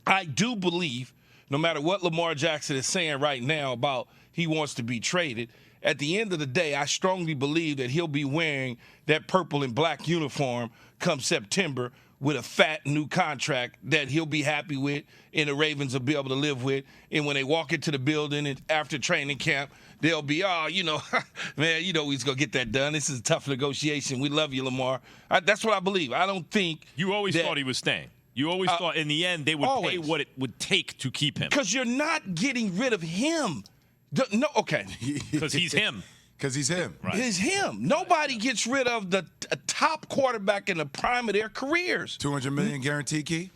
I do believe, no matter what Lamar Jackson is saying right now about he wants to be traded, at the end of the day, I strongly believe that he'll be wearing that purple and black uniform come September with a fat new contract that he'll be happy with and the Ravens will be able to live with. And when they walk into the building and after training camp, they'll be, man, he's going to get that done. This is a tough negotiation. We love you, Lamar. That's what I believe. I don't think you always thought he was staying. You always thought in the end they would pay what it would take to keep him. Because you're not getting rid of him. No, okay. Because he's him. Because he's him. Right. He's him. Nobody gets rid of the top quarterback in the prime of their careers. $200 million guaranteed, Key?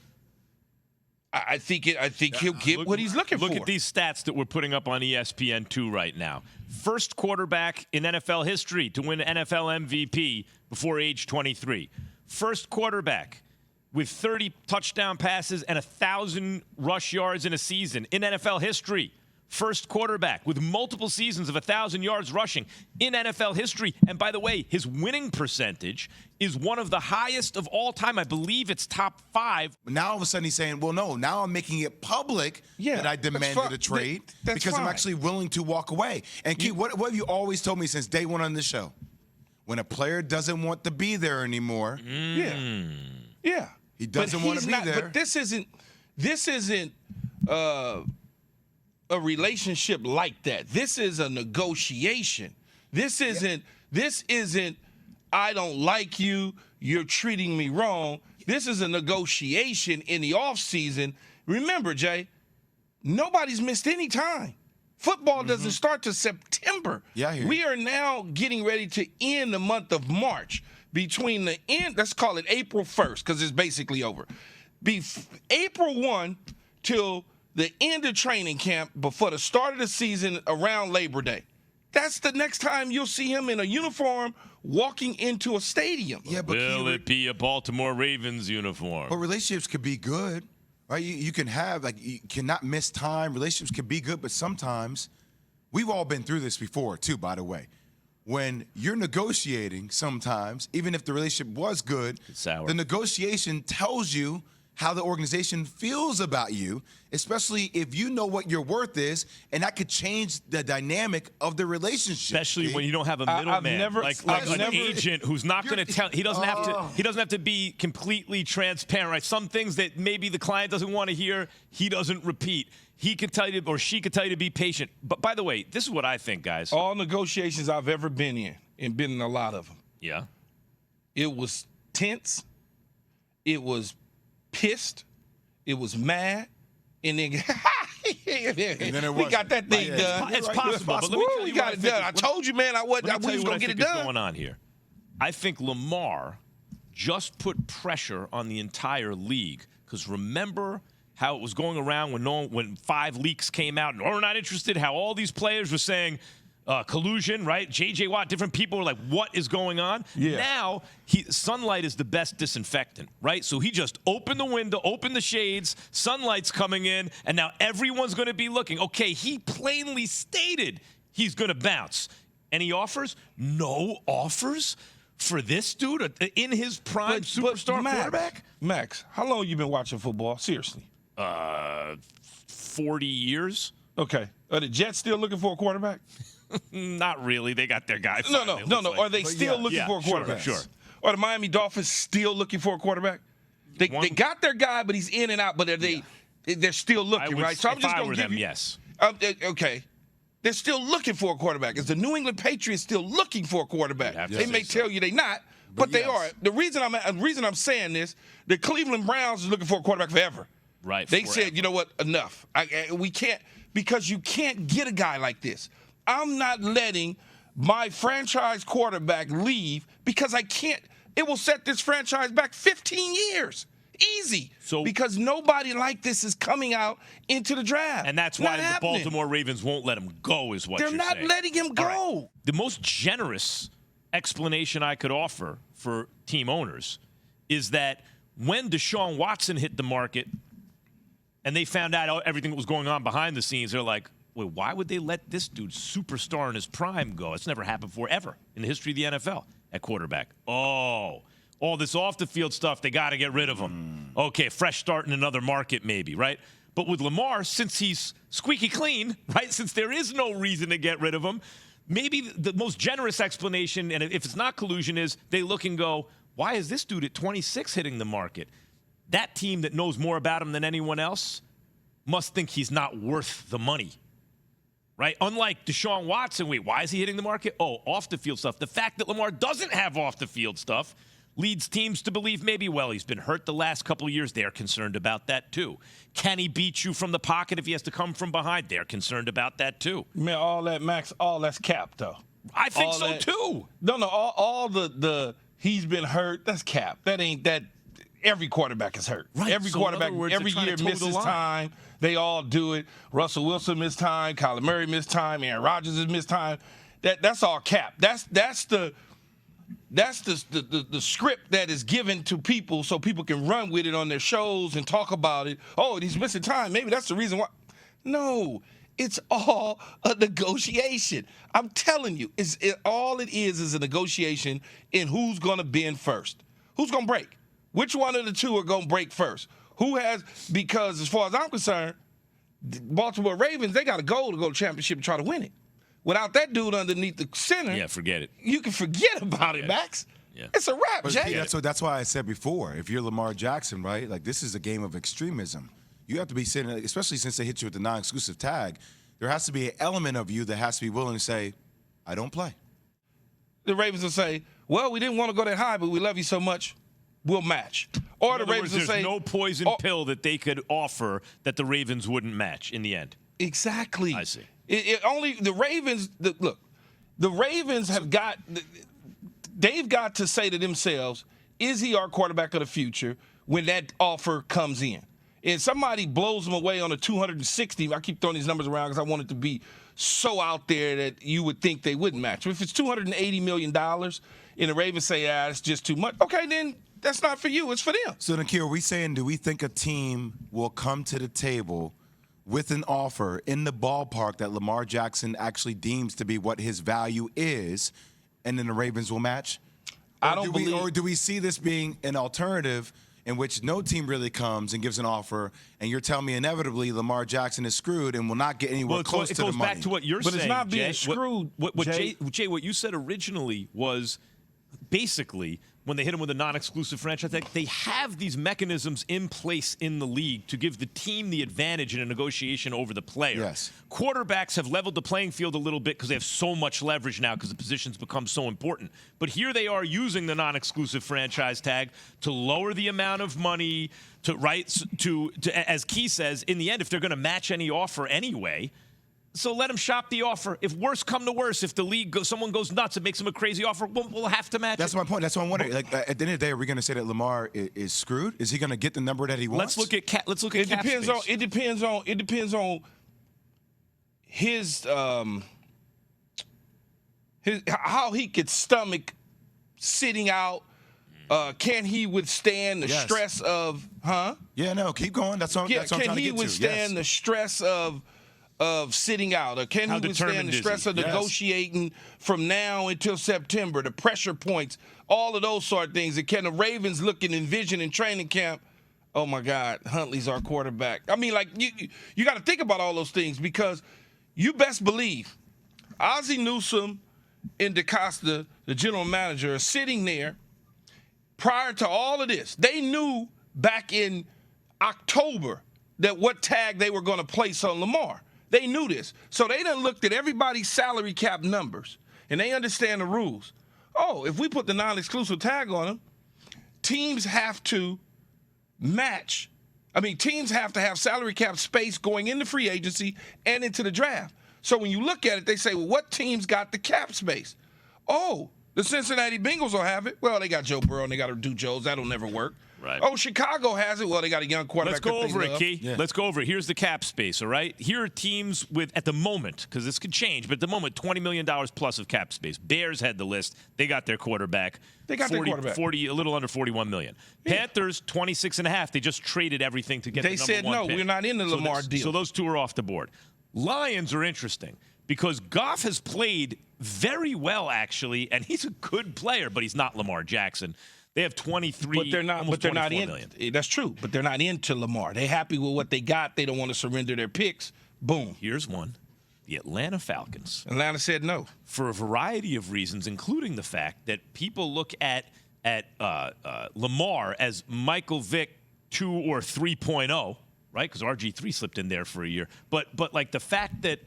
I think he'll get what he's looking for. Look at these stats that we're putting up on ESPN2 right now. First quarterback in NFL history to win NFL MVP before age 23. First quarterback with 30 touchdown passes and 1,000 rush yards in a season in NFL history. First quarterback with multiple seasons of 1,000 yards rushing in NFL history. And by the way, his winning percentage is one of the highest of all time. I believe it's top 5. Now all of a sudden he's saying, well, no, now I'm making it public that I demanded a trade because I'm actually willing to walk away. And Keith, what have you always told me since day one on this show? When a player doesn't want to be there anymore. Yeah. He doesn't want to be there. But this isn't a relationship like that. This is a negotiation. This isn't I don't like you, you're treating me wrong. This is a negotiation in the offseason. Remember, Jay, nobody's missed any time. Football doesn't start till September. Yeah, we are now getting ready to end the month of March. Between the end, let's call it April 1st, because it's basically over. April 1 till the end of training camp before the start of the season around Labor Day. That's the next time you'll see him in a uniform walking into a stadium. Yeah, but will it be a Baltimore Ravens uniform? But relationships could be good, right? You can have, you cannot miss time. Relationships can be good, but sometimes, we've all been through this before, too, by the way. When you're negotiating sometimes, even if the relationship was good, the negotiation tells you how the organization feels about you, especially if you know what your worth is, and that could change the dynamic of the relationship. Especially when you don't have a middleman, like an agent who's not going to tell. He doesn't have to be completely transparent. Right? Some things that maybe the client doesn't want to hear, he doesn't repeat. He could tell you, or she could tell you to be patient. But by the way, this is what I think, guys. All negotiations I've ever been in, and been in a lot of them. Yeah. It was tense. It was pissed. It was mad. And then, we got that thing done. It's possible. But let me tell you we got it done. I told you, man, we was going to get it done. What's going on here? I think Lamar just put pressure on the entire league. Because remember how it was going around when 5 leaks came out and we're not interested, how all these players were saying collusion, right? JWill, different people were like, what is going on? Yeah. Now, sunlight is the best disinfectant, right? So he just opened the window, opened the shades, sunlight's coming in, and now everyone's going to be looking. Okay, he plainly stated he's going to bounce. Any offers? No offers for this dude in his prime superstar quarterback? Max, how long have you been watching football? Seriously. 40 years. Okay. Are the Jets still looking for a quarterback? Not really. They got their guy. No. Are they still looking for a quarterback? Sure. Are the Miami Dolphins still looking for a quarterback? They got their guy, but he's in and out. But they're still looking, right? So I'm just going to give you. Yes. Okay. They're still looking for a quarterback. Is the New England Patriots still looking for a quarterback? They may tell you they're not, but they are. The reason I'm saying this, the Cleveland Browns is looking for a quarterback forever. Right. They said, you know what? Enough. We can't, because you can't get a guy like this. I'm not letting my franchise quarterback leave because I can't. It will set this franchise back 15 years. Easy. Because nobody like this is coming out into the draft. And that's why the Baltimore Ravens won't let him go, is what you're saying. They're not letting him go. Right. The most generous explanation I could offer for team owners is that when Deshaun Watson hit the market and they found out everything that was going on behind the scenes, they're like, wait, why would they let this dude, superstar in his prime, go? It's never happened before, ever, in the history of the NFL at quarterback. Oh, all this off-the-field stuff, they got to get rid of him. Okay, fresh start in another market maybe, right? But with Lamar, since he's squeaky clean, right, since there is no reason to get rid of him, maybe the most generous explanation, and if it's not collusion, is they look and go, why is this dude at 26 hitting the market? That team that knows more about him than anyone else must think he's not worth the money, right? Unlike Deshaun Watson, why is he hitting the market? Oh, off the field stuff. The fact that Lamar doesn't have off the field stuff leads teams to believe maybe, well, he's been hurt the last couple of years. They're concerned about that too. Can he beat you from the pocket if he has to come from behind? They're concerned about that too. Man, all that, Max, all that's cap, though. I think all so that, too. No, all the he's been hurt, that's cap. That ain't that. Every quarterback is hurt. Right. Every So quarterback, in other words, every they're trying year to toe misses the line. time. They all do it. Russell Wilson missed time. Kyler Murray missed time. Aaron Rodgers has missed time. That's all cap. That's the script that is given to people so people can run with it on their shows and talk about it. Oh, he's missing time. Maybe that's the reason why. No, it's all a negotiation. I'm telling you, all it is a negotiation in who's going to bend first. Who's going to break? Which one of the two are going to break first? Who has, because as far as I'm concerned, the Baltimore Ravens, they got a goal to go to championship and try to win it. Without that dude underneath the center, Yeah, forget it. you can forget about it, Max. Yeah. It's a wrap, But Jay. that's why I said before, if you're Lamar Jackson, right, like this is a game of extremism. You have to be sitting, especially since they hit you with the non-exclusive tag, there has to be an element of you that has to be willing to say, I don't play. The Ravens will say, well, we didn't want to go that high, but we love you so much, we'll match. Or the Ravens will there's say, no poison pill that they could offer that the Ravens wouldn't match in the end. exactly. I see. Only the Ravens, look, the Ravens they've got to say to themselves, is he our quarterback of the future when that offer comes in? And somebody blows them away on a 260. I keep throwing these numbers around because I want it to be so out there that you would think they wouldn't match. If it's $280 million and the Ravens say, it's just too much, okay, then that's not for you. It's for them. So, Nakir, are we saying, do we think a team will come to the table with an offer in the ballpark that Lamar Jackson actually deems to be what his value is, and then the Ravens will match? Or do we see this being an alternative in which no team really comes and gives an offer, and you're telling me inevitably Lamar Jackson is screwed and will not get anywhere close to the money? It goes back to what you're saying, But it's not being Jay. screwed, Jay, what you said originally was basically when they hit him with a non-exclusive franchise tag, they have these mechanisms in place in the league to give the team the advantage in a negotiation over the player. Yes. Quarterbacks have leveled the playing field a little bit because they have so much leverage now because the positions become so important. But here they are using the non-exclusive franchise tag to lower the amount of money, to as Key says, in the end, if they're going to match any offer anyway, so let them shop the offer. If worse come to worse, if the league someone goes nuts and makes them a crazy offer, we'll have to match That's it. my point. That's what I'm wondering. Like at the end of the day, are we going to say that Lamar is screwed? Is he going to get the number that he wants? Let's look at cap It depends on his how he could stomach sitting out. Can he withstand the stress of Yeah, no, keep going. That's what I'm trying to get to. Can he withstand the stress of sitting out, or can he withstand the stress of negotiating from now until September, the pressure points, all of those sort of things? And can the Ravens look and envision in training camp, oh my God, Huntley's our quarterback? I mean, like you got to think about all those things, because you best believe Ozzie Newsome and DeCosta, the general manager, are sitting there prior to all of this. They knew back in October that what tag they were going to place on Lamar. They knew this. So they done looked at everybody's salary cap numbers, and they understand the rules. Oh, if we put the non-exclusive tag on them, teams have to match. I mean, teams have to have salary cap space going into free agency and into the draft. So when you look at it, they say, well, what teams got the cap space? Oh, the Cincinnati Bengals will have it. Well, they got Joe Burrow and they got to do Joe's. That'll never work. Right. Oh, Chicago has it. Well, they got a young quarterback. Let's go over it, Key. Yeah. Let's go over it. Here's the cap space, all right? Here are teams with, at the moment, because this could change, but at the moment, $20 million plus of cap space. Bears had the list. They got their quarterback. They got their quarterback. 40, a little under $41 million. Yeah. Panthers, 26.5. They just traded everything to get the number one pick. They said, no, we're not in the Lamar deal. So those two are off the board. Lions are interesting because Goff has played very well, actually, and he's a good player, but he's not Lamar Jackson. They have 23. But they're not. Almost But they're not 24 million. in. That's true. But they're not into Lamar. They're happy with what they got. They don't want to surrender their picks. Boom. Here's one: the Atlanta Falcons. Atlanta said no for a variety of reasons, including the fact that people look at Lamar as Michael Vick 2 or 3.0, right? Because RG3 slipped in there for a year. But like the fact that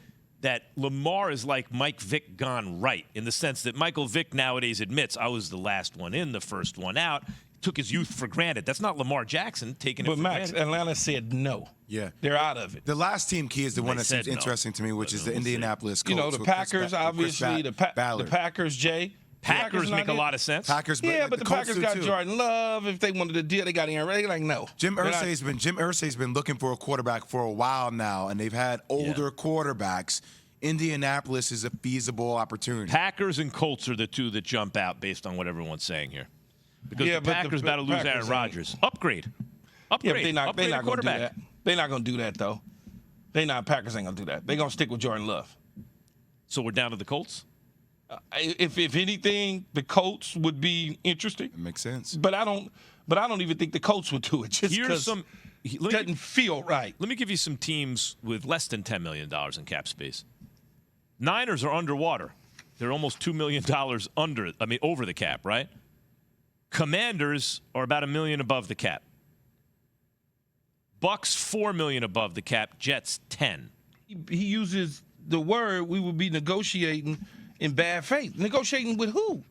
Lamar is like Mike Vick gone right, in the sense that Michael Vick nowadays admits, I was the last one in, the first one out, took his youth for granted. That's not Lamar Jackson taking it for Max, granted. Atlanta said no. Yeah. They're out of it. The last team, Key, is the one that seems no. interesting to me, which is the Indianapolis Colts. You know, the Packers, obviously, the Packers, Jay. Packers make a lot of sense. Packers, yeah, but the Colts Packers got too. Jordan Love. If they wanted to deal, they got Aaron Rodgers. Like, no. Jim Irsay's been looking for a quarterback for a while now, and they've had older quarterbacks. Indianapolis is a feasible opportunity. Packers and Colts are the two that jump out based on what everyone's saying here. Because the Packers about to lose Aaron Rodgers. Upgrade. Yeah, but they're not going to do that. They're not going to do that, though. Packers ain't going to do that. They're going to stick with Jordan Love. So we're down to the Colts? If anything, the Colts would be interesting. It makes sense. But I don't even think the Colts would do it just because it doesn't feel right. Let me give you some teams with less than $10 million in cap space. Niners are underwater. They're almost $2 million over the cap, right? Commanders are about $1 million above the cap. Bucks $4 million above the cap. Jets $10. He uses the word we would be negotiating in bad faith. Negotiating with who?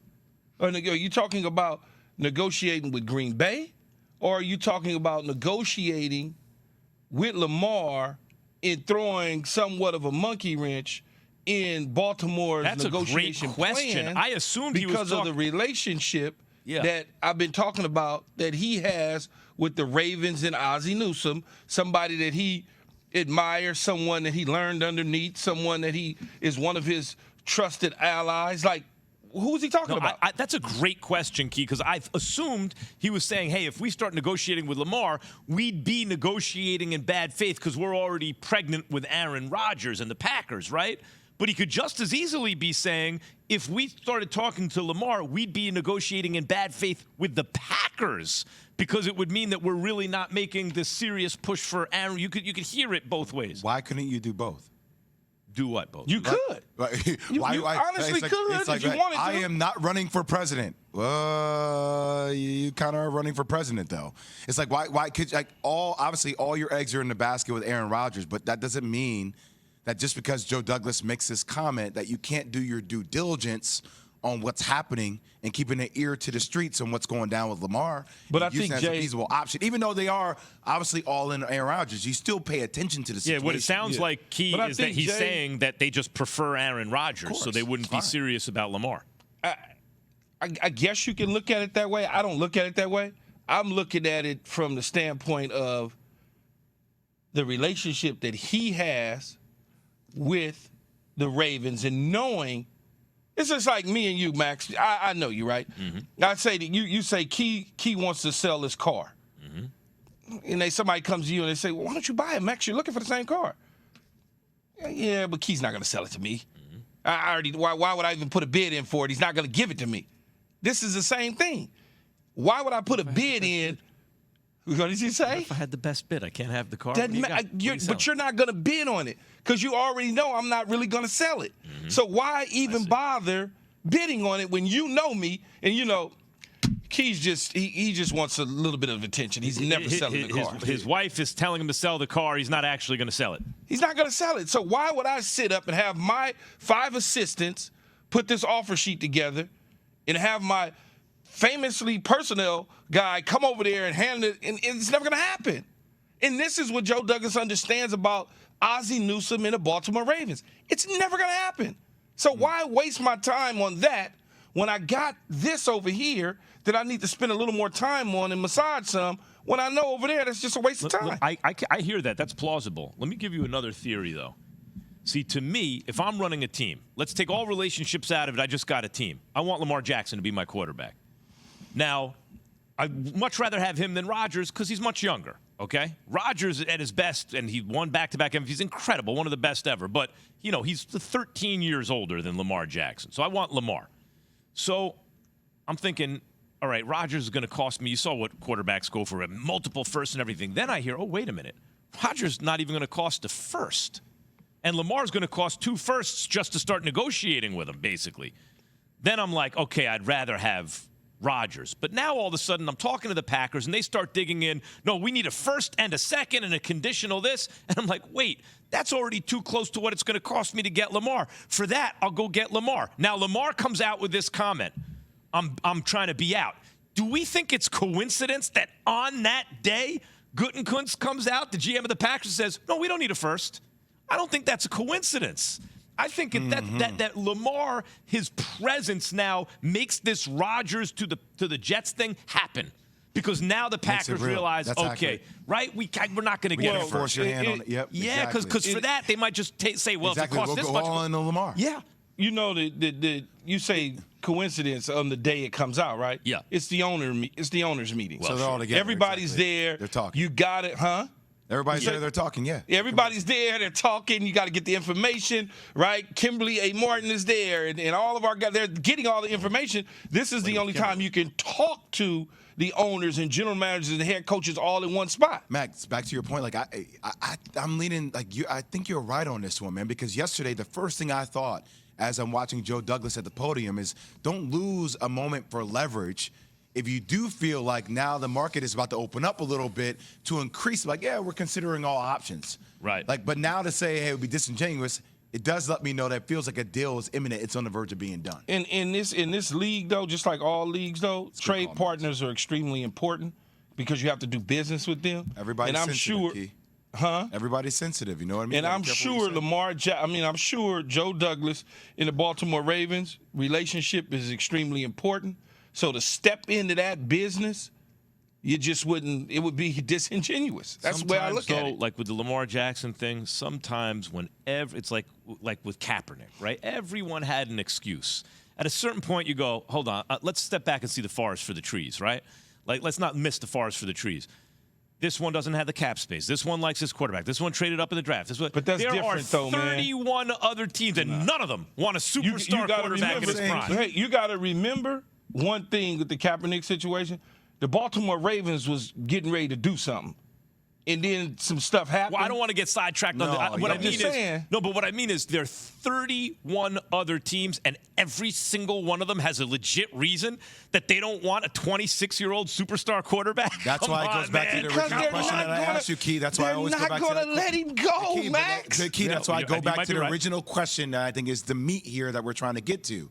Are you talking about negotiating with Green Bay? Or are you talking about negotiating with Lamar and throwing somewhat of a monkey wrench in Baltimore's negotiation That's a great question. plan? I assumed he was because of the relationship that I've been talking about that he has with the Ravens and Ozzie Newsome, somebody that he admires, someone that he learned underneath, someone that he is one of his trusted allies. Like, who is he talking about? That's a great question, Key, because I assumed he was saying, hey, if we start negotiating with Lamar, we'd be negotiating in bad faith because we're already pregnant with Aaron Rodgers and the Packers, right? But he could just as easily be saying, if we started talking to Lamar, we'd be negotiating in bad faith with the Packers because it would mean that we're really not making this serious push for Aaron. You could hear it both ways. Why couldn't you do both? Do what, both? You could. You honestly could if you wanted to. I am not running for president. You kind of are running for president, though. It's like, why could, like, obviously all your eggs are in the basket with Aaron Rodgers, but that doesn't mean that just because Joe Douglas makes this comment that you can't do your due diligence on what's happening and keeping an ear to the streets on what's going down with Lamar. But I think, that's a feasible option. Even though they are obviously all in Aaron Rodgers, you still pay attention to the situation. Yeah, what it sounds like, Key, is that he's saying that they just prefer Aaron Rodgers, so they wouldn't be serious about Lamar. I guess you can look at it that way. I don't look at it that way. I'm looking at it from the standpoint of the relationship that he has with the Ravens and knowing it's just like me and you, Max. I know you, right? Mm-hmm. I say that you say Key wants to sell his car. Mm-hmm. And somebody comes to you and they say, well, why don't you buy it, Max? You're looking for the same car. Yeah, but Key's not going to sell it to me. Mm-hmm. Why would I even put a bid in for it? He's not going to give it to me. This is the same thing. Why would I put a bid in? What did you say? If I had the best bid, I can't have the car. But you're not going to bid on it because you already know I'm not really going to sell it. Mm-hmm. So why even bother bidding on it when you know me and you know Key's he just wants a little bit of attention. He's never selling the car. His wife is telling him to sell the car. He's not actually going to sell it. He's not going to sell it. So why would I sit up and have my 5 assistants put this offer sheet together and have my famously personnel guy come over there and hand it, and it's never going to happen. And this is what Joe Douglas understands about Ozzie Newsome and the Baltimore Ravens. It's never going to happen. So why waste my time on that when I got this over here that I need to spend a little more time on and massage some when I know over there that's just a waste of time? I hear that. That's plausible. Let me give you another theory, though. See, to me, if I'm running a team, let's take all relationships out of it. I just got a team. I want Lamar Jackson to be my quarterback. Now, I'd much rather have him than Rodgers because he's much younger, okay? Rodgers at his best, and he won back-to-back MVPs. He's incredible, one of the best ever. But, you know, he's 13 years older than Lamar Jackson. So I want Lamar. So I'm thinking, all right, Rodgers is going to cost me. You saw what quarterbacks go for, multiple firsts and everything. Then I hear, oh, wait a minute. Rodgers not even going to cost a first. And Lamar's going to cost 2 firsts just to start negotiating with him, basically. Then I'm like, okay, I'd rather have Rodgers. But now all of a sudden I'm talking to the Packers, and they start digging in. No, we need a first and a second and a conditional this. And I'm like, wait, that's already too close to what it's going to cost me to get Lamar. For that, I'll go get Lamar. Now, Lamar comes out with this comment. I'm trying to be out. Do we think it's coincidence that on that day, Gutekunst comes out, the GM of the Packers, says, no, we don't need a first? I don't think that's a coincidence. I think that Lamar, his presence now makes this Rodgers to the Jets thing happen, because now the Packers realize, okay, accurate. Right? We're not going to get it. Force your hand on it. Yep, yeah, because for that they might just say, well, exactly. if it costs this go much, all in on Lamar. Yeah. You know, you say coincidence on the day it comes out, right? Yeah. It's the owners' meeting. So they're all together. Everybody's exactly. there. They're talking. You got it, huh? Everybody's there. They're talking. Yeah. Everybody's there. They're talking. You got to get the information, right? Kimberly A. Martin is there, and all of our guys. They're getting all the information. This is the only time you can talk to the owners and general managers and head coaches all in one spot. Max, back to your point. Like I'm leaning like you. I think you're right on this one, man. Because yesterday, the first thing I thought as I'm watching Joe Douglas at the podium is, don't lose a moment for leverage. If you do feel like now the market is about to open up a little bit to increase, like, yeah, we're considering all options. Right. Like, but now to say, hey, it would be disingenuous, it does let me know that it feels like a deal is imminent. It's on the verge of being done. And in this league, though, just like all leagues, though, trade partners are extremely important because you have to do business with them. Everybody's and I'm sensitive, sure, Key. huh? Everybody's sensitive. You know what I mean? And I'm sure I'm sure Joe Douglas in the Baltimore Ravens relationship is extremely important. So to step into that business, you just wouldn't. It would be disingenuous. That's the way I look at it. Like with the Lamar Jackson thing, sometimes it's like with Kaepernick, right? Everyone had an excuse. At a certain point, you go, hold on, let's step back and see the forest for the trees, right? Like, let's not miss the forest for the trees. This one doesn't have the cap space. This one likes his quarterback. This one traded up in the draft. But that's different, though, man. There are 31 other teams, and none of them want a superstar quarterback in his prime. Hey, you got to remember one thing with the Kaepernick situation. The Baltimore Ravens was getting ready to do something, and then some stuff happened. Well, I don't want to get sidetracked on that. What I mean is there are 31 other teams, and every single one of them has a legit reason that they don't want a 26-year-old superstar quarterback. That's why it goes back to the original question that I asked you, Key. That's why I always go back to that. They're not going to let him go, Key, Max. Key, that's why I go back to the original question that I think is the meat here that we're trying to get to.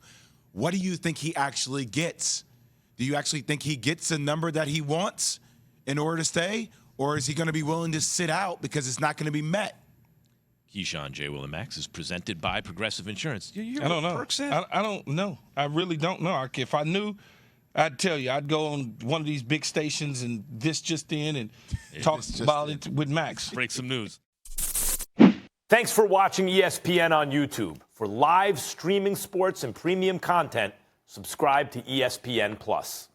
What do you think he actually gets? Do you actually think he gets a number that he wants in order to stay? Or is he going to be willing to sit out because it's not going to be met? Keyshawn, JWill, and Max is presented by Progressive Insurance. I don't know. I don't know. I really don't know. If I knew, I'd tell you. I'd go on one of these big stations and this just in and talk about it with Max. Break some news. Thanks for watching ESPN on YouTube. For live streaming sports and premium content, subscribe to ESPN+.